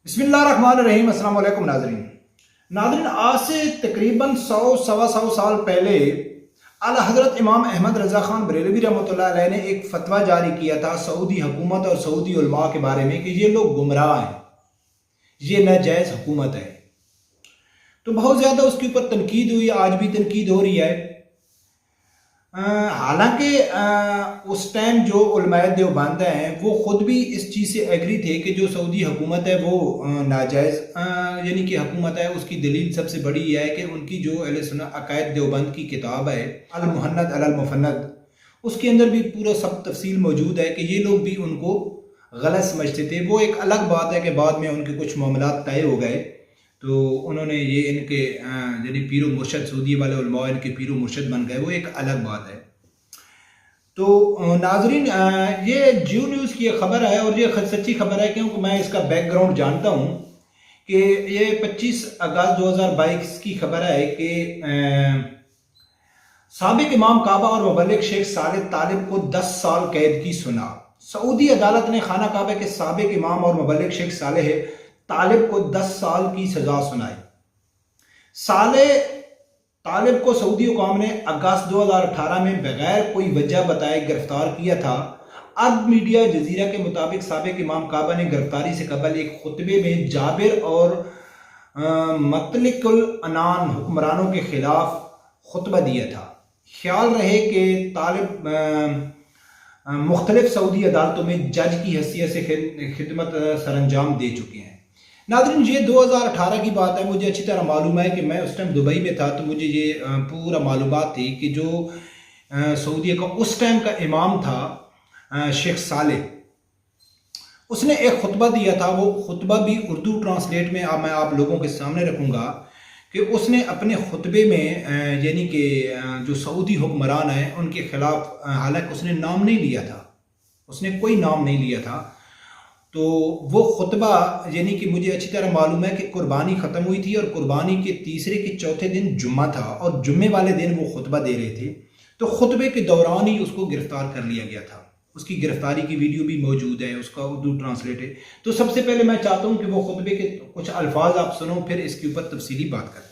बिस्मिल्लाहिर्रहमानिर्रहीम। अस्सलाम वालेकुम नाज़रीन, आज से तकरीबन 100-125 साल पहले आला हज़रत इमाम अहमद रज़ा ख़ान बरेलवी रहमतुल्लाह अलैह ने एक फ़तवा जारी किया था सऊदी हुकूमत और सऊदी उलमा के बारे में कि ये लोग गुमराह हैं, ये नाजायज़ हुकूमत है। तो बहुत ज़्यादा उसके ऊपर तनकीद हुई, आज भी तनकीद हो रही है। हालांकि उस टाइम जो उलमाए देवबंद हैं वो ख़ुद भी इस चीज़ से एग्री थे कि जो सऊदी हुकूमत है वो नाजायज़ यानी कि हुकूमत है। उसकी दलील सबसे बड़ी यह है कि उनकी जो अहले सुन्नत अकायद देवबंद की किताब है अल मुहन्नद अलल मुफन्नद, उसके अंदर भी पूरा सब तफसील मौजूद है कि ये लोग भी उनको गलत समझते थे। वो एक अलग बात है कि बाद में उनके कुछ मामलात तय हो गए तो उन्होंने ये इनके यानी पीर मुर्शद सऊदी वाले उलमा इनके पीर मुर्शद बन गए, वो एक अलग बात है। तो नाजरीन, ये जियो न्यूज़ की खबर है और ये सच्ची खबर है क्योंकि मैं इसका बैकग्राउंड जानता हूँ कि ये 25 अगस्त 2022 की खबर है कि साबिक इमाम काबा और मुबल्लिग शेख सालेह तालिब को 10 साल कैद की सुना। सऊदी अदालत ने खाना काबा के साबिक इमाम और मुबल्लिग शेख सालेह तालिब को 10 साल की सजा सुनाई। सालेह तालिब को सऊदी हुकाम ने अगस्त 2018 में बगैर कोई वजह बताए गिरफ्तार किया था। अरब मीडिया जजीरा के मुताबिक साबिक इमाम काबा ने गिरफ्तारी से कबल एक खुतबे में जाबिर और मतलिकुल अनान हुक्मरानों के खिलाफ खुतबा दिया था। ख्याल रहे कि तालिब मुख्तलिफ सऊदी अदालतों में जज की हैसियत से खिदमत सरअंजाम दे चुके हैं। नाज़रीन, ये 2018 की बात है। मुझे अच्छी तरह मालूम है कि मैं उस टाइम दुबई में था तो मुझे ये पूरा मालूमात थी कि जो सऊदी का उस टाइम का इमाम था शेख सालेह, उसने एक खुतबा दिया था। वो खुतबा भी उर्दू ट्रांसलेट में मैं आप लोगों के सामने रखूँगा कि उसने अपने खुतबे में यानी कि जो सऊदी हुक्मरान हैं उनके ख़िलाफ़, हालांकि उसने नाम नहीं लिया था, उसने कोई नाम नहीं लिया था। तो वो खुतबा यानी कि मुझे अच्छी तरह मालूम है कि कुर्बानी ख़त्म हुई थी और कुर्बानी के तीसरे के चौथे दिन जुम्मा था और जुम्मे वाले दिन वो खुतबा दे रहे थे। तो खुतबे के दौरान ही उसको गिरफ्तार कर लिया गया था। उसकी गिरफ्तारी की वीडियो भी मौजूद है, उसका उर्दू ट्रांसलेट है। तो सबसे पहले मैं चाहता हूँ कि वो खुतबे के कुछ अल्फाज आप सुनो, फिर इसके ऊपर तफसीली बात करते हैं।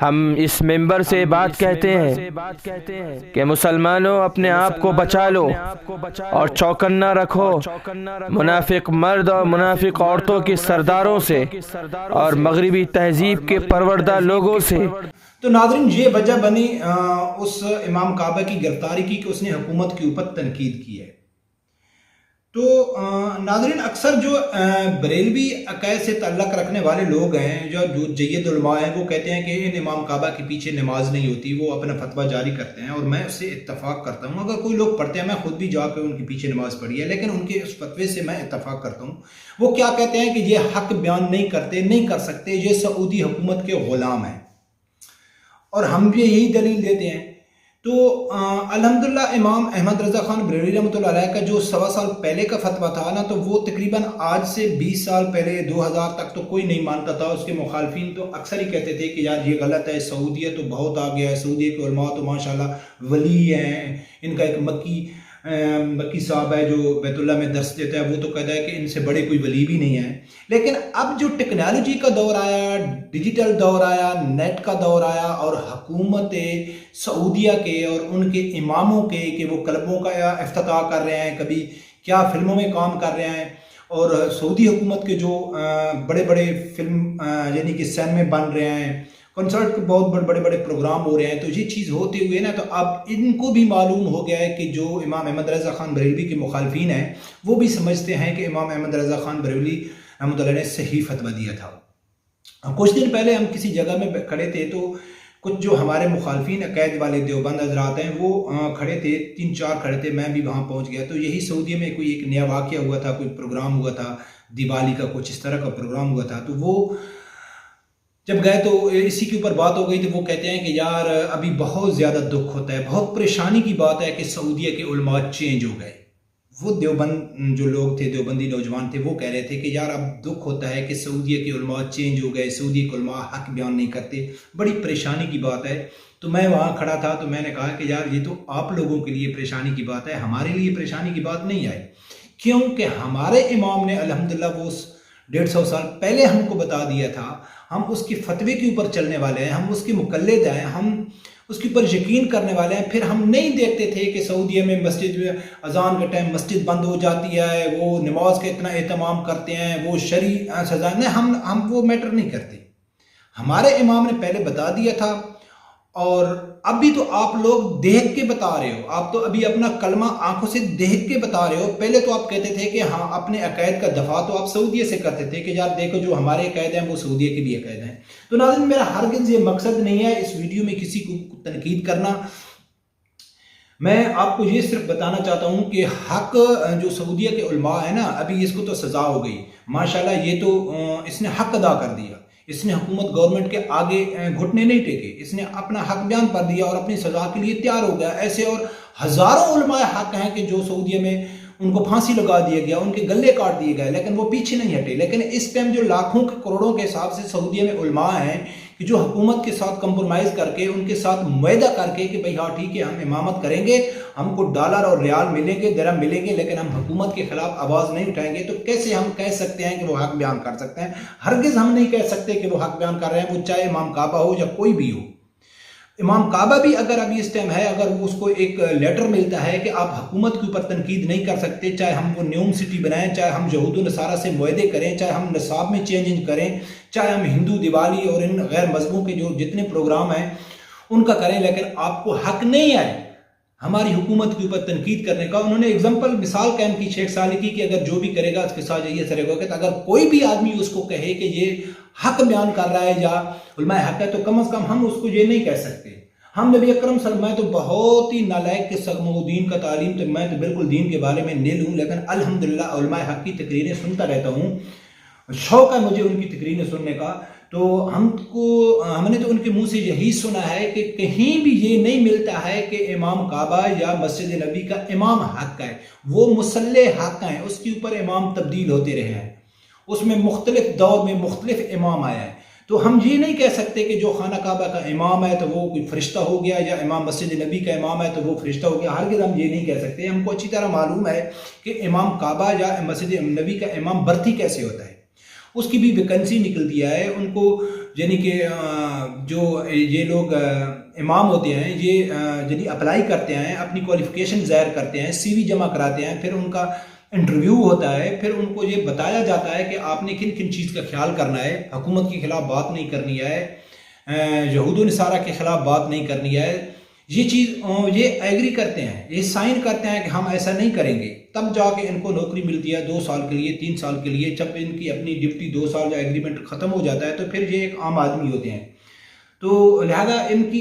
हम इस मेंबर से बात कहते हैं कि मुसलमानों अपने आप को बचा लो और चौकन्ना रखो मुनाफिक मर्द और मुनाफिक औरतों के सरदारों से और मगरिबी तहजीब के परवरदा लोगों से। तो नाज़रीन, ये वजह बनी उस इमाम काबा की गिरफ्तारी की कि उसने हुकूमत के ऊपर तनकीद की है। तो नाज़रीन, अक्सर जो बरेलवी अकायद से ताल्लुक़ रखने वाले लोग हैं, जो जय्यद उलमा हैं, वो कहते हैं कि इन इमाम काबा के पीछे नमाज नहीं होती। वो अपना फतवा जारी करते हैं और मैं उससे इत्तफाक करता हूँ। अगर कोई लोग पढ़ते हैं, मैं खुद भी जाकर उनके पीछे नमाज पढ़ी है, लेकिन उनके उस फतवे से मैं इत्तफाक करता हूँ। वो क्या कहते हैं कि ये हक बयान नहीं करते, नहीं कर सकते, ये सऊदी हुकूमत के ग़ुलाम हैं और हम भी यही दलील देते हैं। तो अल्हम्दुलिल्लाह इमाम अहमद रज़ा ख़ान बरेलवी रहमतुल्लाह अलैह का जो 1.25 साल पहले का फतवा था ना, तो वो तकरीबन आज से 20 साल पहले 2000 तक तो कोई नहीं मानता था। उसके मुखालफिन तो अक्सर ही कहते थे कि यार ये गलत है, सऊदीया तो बहुत आ गया है, सऊदी के उलमा तो माशाल्लाह वली हैं। इनका एक मक्की साहब है जो बैतुल्लाह में दर्स देता है, वो तो कहता है कि इनसे बड़े कोई वली भी नहीं है। लेकिन अब जो टेक्नोलॉजी का दौर आया, डिजिटल दौर आया, नेट का दौर आया और हुकूमत सऊदिया के और उनके इमामों के कि वो क्लबों का इफ्तिताह कर रहे हैं, कभी क्या फिल्मों में काम कर रहे हैं, और सऊदी हुकूमत के जो बड़े बड़े फिल्म यानी कि सैन में बन रहे हैं, कंसर्ट के बहुत बड़े बड़े प्रोग्राम हो रहे हैं। तो ये चीज़ होते हुए ना, तो अब इनको भी मालूम हो गया है कि जो इमाम अहमद रज़ा ख़ान बरेलवी के मुखालफिन हैं वो भी समझते हैं कि इमाम अहमद रज़ा ख़ान बरेलवी रहमतुल्लाह ने सही फतवा दिया था। कुछ दिन पहले हम किसी जगह में खड़े थे तो कुछ जो हमारे मुखालफिन अकायद वाले देवबंद हज़रात हैं वो खड़े थे, 3-4 खड़े थे, मैं भी वहाँ पहुँच गया। तो यही सऊदी में कोई एक नया वाक़या हुआ था, कोई प्रोग्राम हुआ था, दिवाली का कुछ इस तरह का प्रोग्राम हुआ था। तो वो जब गए तो इसी के ऊपर बात हो गई, तो वो कहते हैं कि यार अभी बहुत ज़्यादा दुख होता है, बहुत परेशानी की बात है कि सऊदीया के उलमा चेंज हो गए। वो देवबंद जो लोग थे, देवबंदी नौजवान थे, वो कह रहे थे कि यार अब दुख होता है कि सऊदीया के उलमा चेंज हो गए, सऊदी के उलमा हक बयान नहीं करते, बड़ी परेशानी की बात है। तो मैं वहाँ खड़ा था, तो मैंने कहा कि यार ये तो आप लोगों के लिए परेशानी की बात है, हमारे लिए परेशानी की बात नहीं आई, क्योंकि हमारे इमाम ने अल्हम्दुलिल्लाह वो 150 साल पहले हमको बता दिया था, हम उसके फतवे के ऊपर चलने वाले हैं, हम उसके मुकल्लिद हैं, हम उसके ऊपर यकीन करने वाले हैं। फिर हम नहीं देखते थे कि सऊदीया में मस्जिद में अजान के टाइम मस्जिद बंद हो जाती है, वो नमाज का इतना एहतमाम करते हैं, वो शरी सजा नहीं, हम वो मैटर नहीं करते। हमारे इमाम ने पहले बता दिया था, और अभी तो आप लोग देख के बता रहे हो, आप तो अभी अपना कलमा आंखों से देख के बता रहे हो। पहले तो आप कहते थे कि हाँ, अपने अकायद का दफा तो आप सऊदीया से करते थे कि यार देखो जो हमारे अकायद हैं वो सऊदीया के भी अकायद हैं। तो नाज़रीन, मेरा हरगिज़ ये मकसद नहीं है इस वीडियो में किसी को तनकीद करना, मैं आपको ये सिर्फ बताना चाहता हूँ कि हक जो सऊदीया के उलमा है ना, अभी इसको तो सज़ा हो गई माशाल्लाह, ये तो इसने हक अदा कर दिया, इसने हुकूमत गवर्नमेंट के आगे घुटने नहीं टेके, इसने अपना हक बयान कर दिया और अपनी सज़ा के लिए तैयार हो गया। ऐसे और हज़ारों उलमाए हक हैं कि जो सऊदीया में उनको फांसी लगा दिया गया, उनके गले काट दिए गए, लेकिन वो पीछे नहीं हटे। लेकिन इस टाइम जो लाखों के करोड़ों के हिसाब से सऊदीया में उलमा हैं कि जो हुकूमत के साथ कंप्रोमाइज़ करके, उनके साथ मुआहदा करके कि भाई हाँ ठीक है, हम इमामत करेंगे, हमको डॉलर और रियाल मिलेंगे, दिरहम मिलेंगे, लेकिन हम हुकूमत के खिलाफ आवाज़ नहीं उठाएंगे, तो कैसे हम कह सकते हैं कि वो हक बयान कर सकते हैं? हरगिज़ हम नहीं कह सकते कि वो हक बयान कर रहे हैं, वो चाहे इमाम काबा हो या कोई भी हो। इमाम काबा भी अगर अभी इस टाइम है, अगर वो उसको एक लेटर मिलता है कि आप हुकूमत के ऊपर तनकीद नहीं कर सकते, चाहे हम वो न्यूम सिटी बनाएं, चाहे हम यहूद नसारा से मुआहदे करें, चाहे हम नसाब में चेंज करें, चाहे हम हिंदू दिवाली और इन गैर मजहबों के जो जितने प्रोग्राम हैं उनका करें, लेकिन आपको हक नहीं है हमारी हुकूमत के ऊपर तनकीद करने का। उन्होंने एग्जाम्पल मिसाल कायम की शेख साले की कि अगर जो भी करेगा उसके साथ ये असर होगा। तो अगर कोई भी आदमी उसको कहे कि ये हक बयान कर रहा है या उलमाए हक है, तो कम से कम हम उसको ये नहीं कह सकते। हम नबी अकरम सल्लल्लाहु अलैहि वसल्लम, मैं तो बहुत ही नालायक के दीन का तालीम, तो मैं तो बिल्कुल दीन के बारे में नील हूँ, लेकिन अल्हम्दुलिल्लाह उलमाए हक की तकरीरें सुनता रहता हूँ, शौक़ है मुझे उनकी तकरीरें सुनने का। तो हमने तो उनके मुंह से यही सुना है कि कहीं भी ये नहीं मिलता है कि इमाम काबा या मस्जिद नबी का इमाम हक है, वो मुसल्ले हक हैं, उसके ऊपर इमाम तब्दील होते रहे हैं, उसमें मुख्तलिफ दौर में मुख्तलिफ इमाम आया है। तो हम ये नहीं कह सकते कि जो खाना काबा का इमाम है तो वो कोई फरिश्ता हो गया, या इमाम मस्जिद नबी का इमाम है तो वो फरिश्ता हो गया। हरगिज़ हम ये नहीं कह सकते। हमको अच्छी तरह मालूम है कि इमाम काबा या मस्जिद नबी का इमाम भर्ती कैसे होता है, उसकी भी वैकेंसी निकल दिया है उनको, यानी कि जो ये लोग इमाम होते हैं, ये यदि अप्लाई करते हैं, अपनी क्वालिफ़िकेशन ज़ाहिर करते हैं, CV जमा कराते हैं, फिर उनका इंटरव्यू होता है, फिर उनको ये बताया जाता है कि आपने किन किन चीज़ का ख्याल करना है, हुकूमत के ख़िलाफ़ बात नहीं करनी है, यहूद नसारा के ख़िलाफ़ बात नहीं करनी है, ये चीज़ ये एग्री करते हैं, ये साइन करते हैं कि हम ऐसा नहीं करेंगे, तब जाके इनको नौकरी मिलती है 2 साल के लिए, 3 साल के लिए। जब इनकी अपनी ड्यूटी 2 साल या एग्रीमेंट ख़त्म हो जाता है तो फिर ये एक आम आदमी होते हैं। तो लिहाजा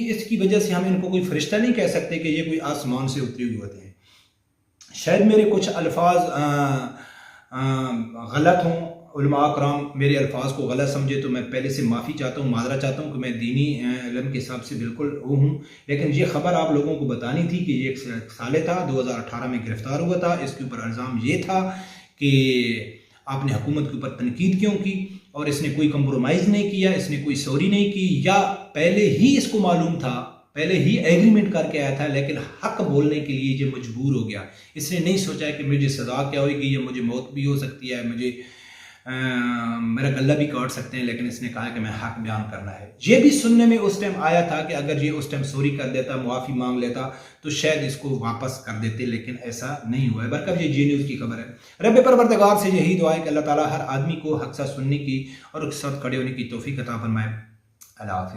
इसकी वजह से हम इनको कोई फरिश्ता नहीं कह सकते कि ये कोई आसमान से उतरे हुए होते हैं। शायद मेरे कुछ अल्फाज गलत हों, उलमा कराम मेरे अल्फाज को गलत समझे तो मैं पहले से माफ़ी चाहता हूँ, माजरा चाहता हूँ कि मैं दीनी इल्म के हिसाब से बिल्कुल वो हूँ। लेकिन ये ख़बर आप लोगों को बतानी थी कि ये एक साले था, 2018 में गिरफ़्तार हुआ था। इसके ऊपर इल्ज़ाम ये था कि आपने हुकूमत के ऊपर तनकीद क्यों की, और इसने कोई कंप्रोमाइज़ नहीं किया, इसने कोई सॉरी नहीं की, या पहले ही इसको मालूम था, पहले ही एग्रीमेंट करके आया था, लेकिन हक बोलने के लिए ये मजबूर हो गया। इसने नहीं सोचा कि मुझे सज़ा क्या होगी, या मुझे मौत भी हो सकती है, मुझे मेरा गला भी काट सकते हैं, लेकिन इसने कहा कि मैं हक बयान करना है। ये भी सुनने में उस टाइम आया था कि अगर ये उस टाइम सॉरी कर देता, मुआफ़ी मांग लेता, तो शायद इसको वापस कर देते, लेकिन ऐसा नहीं हुआ है। बरकत ये जी न्यूज़ की खबर है। रब परवरदिगार से यही दुआ है कि अल्लाह ताला हर आदमी को हक सा सुनने की और उसके साथ खड़े होने की तौफीक अता फरमाए। अल्लाह हाफ़िज़।